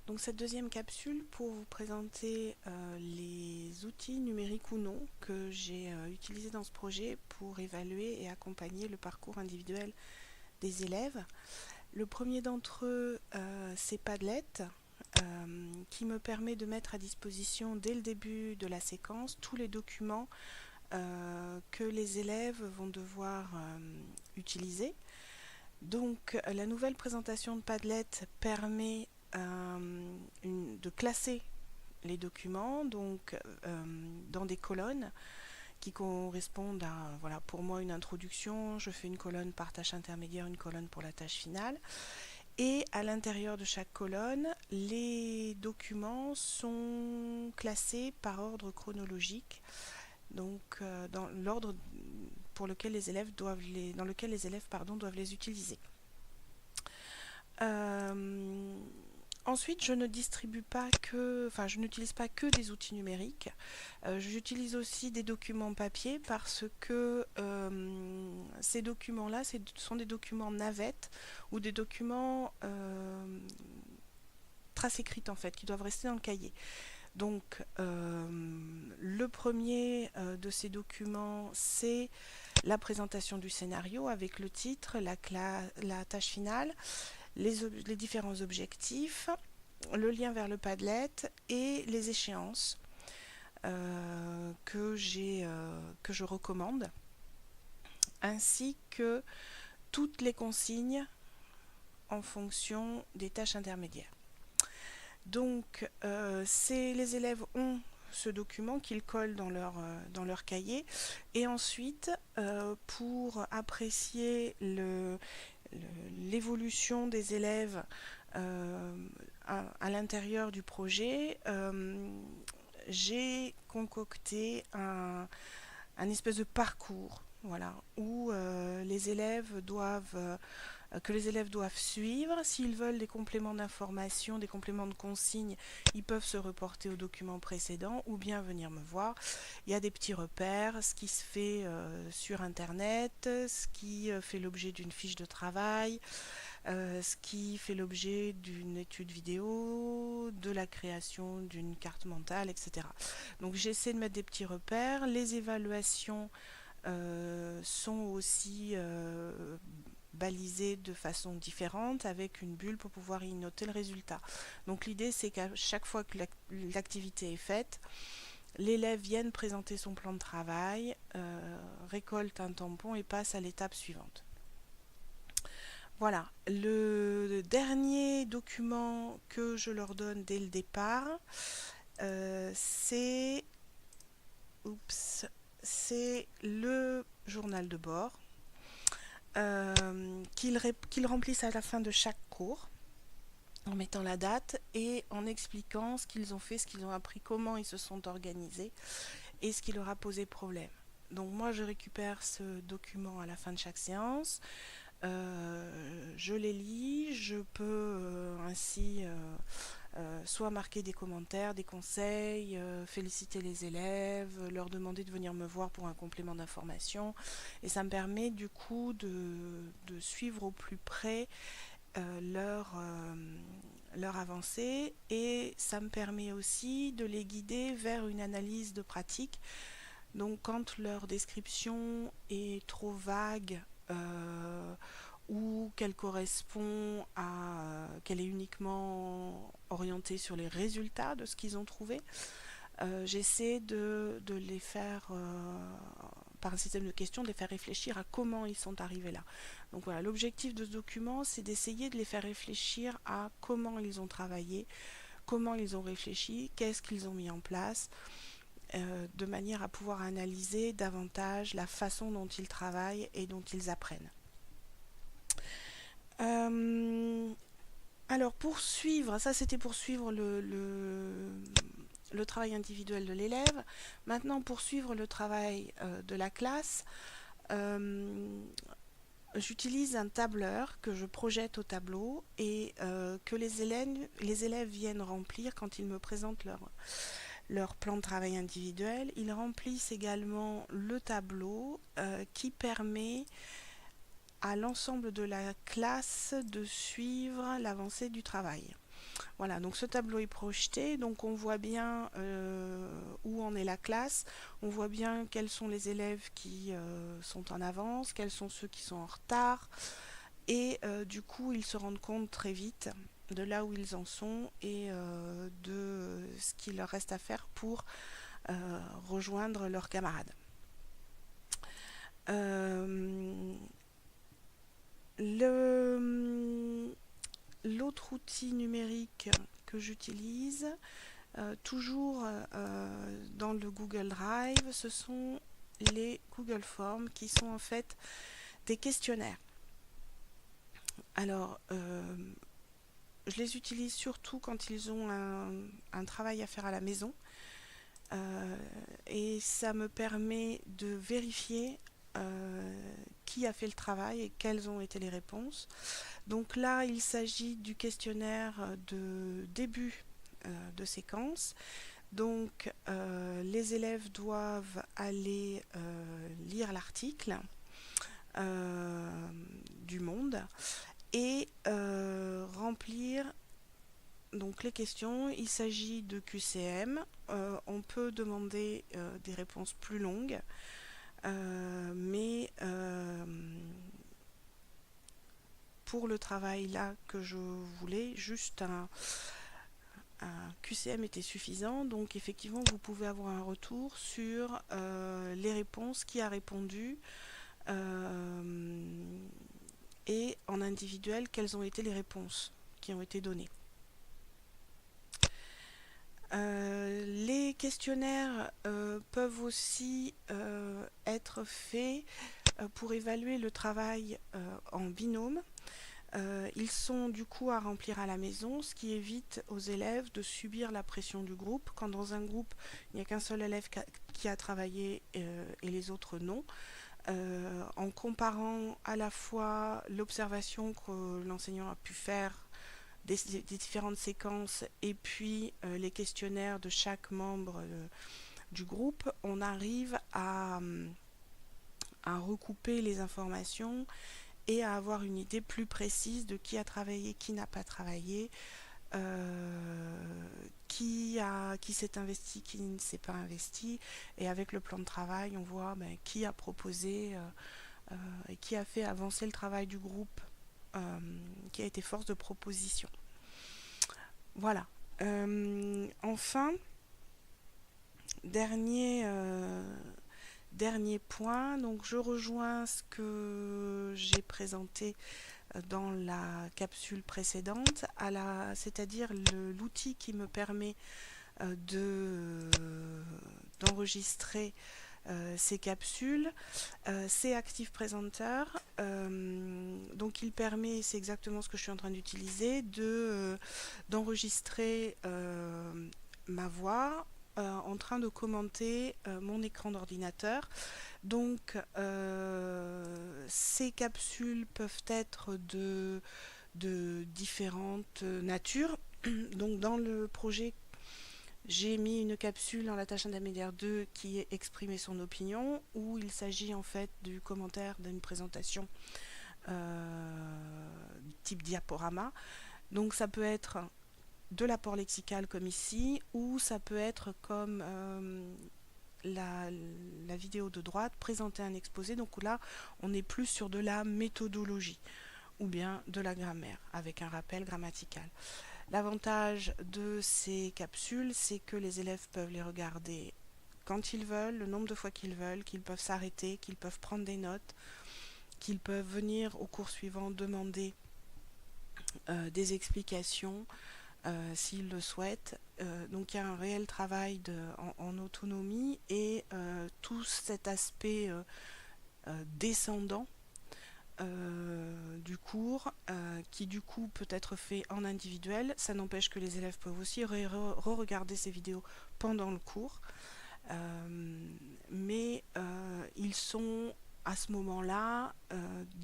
Donc cette deuxième capsule pour vous présenter les outils numériques ou non que j'ai utilisés dans ce projet pour évaluer et accompagner le parcours individuel des élèves. Le premier d'entre eux, c'est Padlet, qui me permet de mettre à disposition dès le début de la séquence tous les documents que les élèves vont devoir utiliser. Donc la nouvelle présentation de Padlet permet de classer les documents dans des colonnes qui correspondent à, voilà, pour moi une introduction, je fais une colonne par tâche intermédiaire, une colonne pour la tâche finale. Et à l'intérieur de chaque colonne, les documents sont classés par ordre chronologique, donc dans l'ordre pour lequel les élèves doivent doivent les utiliser. Ensuite, je n'utilise pas que des outils numériques. J'utilise aussi des documents papier parce que ces documents-là, sont des documents navettes ou des documents traces écrites en fait, qui doivent rester dans le cahier. Donc, le premier de ces documents, c'est la présentation du scénario avec le titre, la tâche finale, les différents objectifs, le lien vers le Padlet et les échéances que je recommande, ainsi que toutes les consignes en fonction des tâches intermédiaires. Donc, les élèves ont ce document qu'ils collent dans leur cahier, et ensuite, pour apprécier l'évolution des élèves à l'intérieur du projet, j'ai concocté un espèce de parcours, voilà, où que les élèves doivent suivre. S'ils veulent des compléments d'information, des compléments de consignes, ils peuvent se reporter au document précédent ou bien venir me voir. Il y a des petits repères, ce qui se fait sur internet, ce qui fait l'objet d'une fiche de travail, ce qui fait l'objet d'une étude vidéo, de la création d'une carte mentale, etc. Donc j'essaie de mettre des petits repères. Les évaluations sont aussi balisées de façon différente avec une bulle pour pouvoir y noter le résultat. Donc l'idée, c'est qu'à chaque fois que l'activité est faite, l'élève vienne présenter son plan de travail, récolte un tampon et passe à l'étape suivante. Voilà, le dernier document que je leur donne dès le départ, c'est le journal de bord qu'ils remplissent à la fin de chaque cours, en mettant la date et en expliquant ce qu'ils ont fait, ce qu'ils ont appris, comment ils se sont organisés et ce qui leur a posé problème. Donc moi, je récupère ce document à la fin de chaque séance. Je les lis, je peux ainsi soit marquer des commentaires, des conseils, féliciter les élèves, leur demander de venir me voir pour un complément d'information, et ça me permet du coup de suivre au plus près leur avancée, et ça me permet aussi de les guider vers une analyse de pratique. Donc quand leur description est trop vague ou qu'elle qu'elle est uniquement orientée sur les résultats de ce qu'ils ont trouvé, j'essaie de les faire, par un système de questions, de les faire réfléchir à comment ils sont arrivés là. Donc voilà, l'objectif de ce document, c'est d'essayer de les faire réfléchir à comment ils ont travaillé, comment ils ont réfléchi, qu'est-ce qu'ils ont mis en place, de manière à pouvoir analyser davantage la façon dont ils travaillent et dont ils apprennent. Alors pour suivre, ça c'était pour suivre le travail individuel de l'élève. Maintenant, pour suivre le travail de la classe, j'utilise un tableur que je projette au tableau et que les élèves viennent remplir quand ils me présentent leur plan de travail individuel. Ils remplissent également le tableau qui permet à l'ensemble de la classe de suivre l'avancée du travail. Voilà, donc ce tableau est projeté, donc on voit bien où en est la classe, on voit bien quels sont les élèves qui sont en avance, quels sont ceux qui sont en retard, et du coup ils se rendent compte très vite de là où ils en sont et de ce qu'il leur reste à faire pour rejoindre leurs camarades. L'autre outil numérique que j'utilise, toujours dans le Google Drive, ce sont les Google Forms qui sont en fait des questionnaires. Alors, je les utilise surtout quand ils ont un travail à faire à la maison et ça me permet de vérifier qui a fait le travail et quelles ont été les réponses. Donc là, il s'agit du questionnaire de début de séquence. Donc les élèves doivent aller lire l'article du Monde et remplir donc les questions. Il s'agit de QCM. On peut demander des réponses plus longues, mais pour le travail là que je voulais, juste un QCM était suffisant. Donc effectivement, vous pouvez avoir un retour sur les réponses, qui a répondu, et en individuel, quelles ont été les réponses qui ont été données. Les questionnaires peuvent aussi être faits pour évaluer le travail en binôme. Ils sont du coup à remplir à la maison, ce qui évite aux élèves de subir la pression du groupe. Quand dans un groupe, il n'y a qu'un seul élève qui a travaillé et les autres non. En comparant à la fois l'observation que l'enseignant a pu faire des différentes séquences et puis les questionnaires de chaque membre du groupe, on arrive à recouper les informations et à avoir une idée plus précise de qui a travaillé, qui n'a pas travaillé, qui s'est investi, qui ne s'est pas investi. Et avec le plan de travail, on voit qui a proposé et qui a fait avancer le travail du groupe, qui a été force de proposition. Voilà. Enfin, dernier point, donc je rejoins ce que j'ai présenté dans la capsule précédente, c'est-à-dire l'outil qui me permet d'enregistrer ces capsules, c'est Active Presenter. Donc il permet, c'est exactement ce que je suis en train d'utiliser, d'enregistrer ma voix en train de commenter mon écran d'ordinateur. Donc ces capsules peuvent être de différentes natures. Donc dans le projet, j'ai mis une capsule dans la tâche intermédiaire 2 qui est exprimer son opinion, où il s'agit en fait du commentaire d'une présentation type diaporama. Donc ça peut être de l'apport lexical comme ici, ou ça peut être comme la vidéo de droite, présenter un exposé. Donc là, on est plus sur de la méthodologie ou bien de la grammaire avec un rappel grammatical. L'avantage de ces capsules, c'est que les élèves peuvent les regarder quand ils veulent, le nombre de fois qu'ils veulent, qu'ils peuvent s'arrêter, qu'ils peuvent prendre des notes, qu'ils peuvent venir au cours suivant demander des explications s'ils le souhaitent. Donc il y a un réel travail en autonomie et tout cet aspect descendant du cours qui du coup peut être fait en individuel. Ça n'empêche que les élèves peuvent aussi re-regarder ces vidéos pendant le cours, mais ils sont à ce moment-là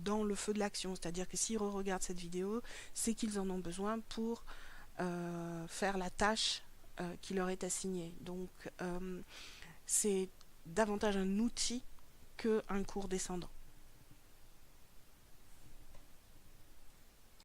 dans le feu de l'action, c'est-à-dire que s'ils re-regardent cette vidéo, c'est qu'ils en ont besoin pour faire la tâche qui leur est assignée. Donc c'est davantage un outil qu'un cours descendant.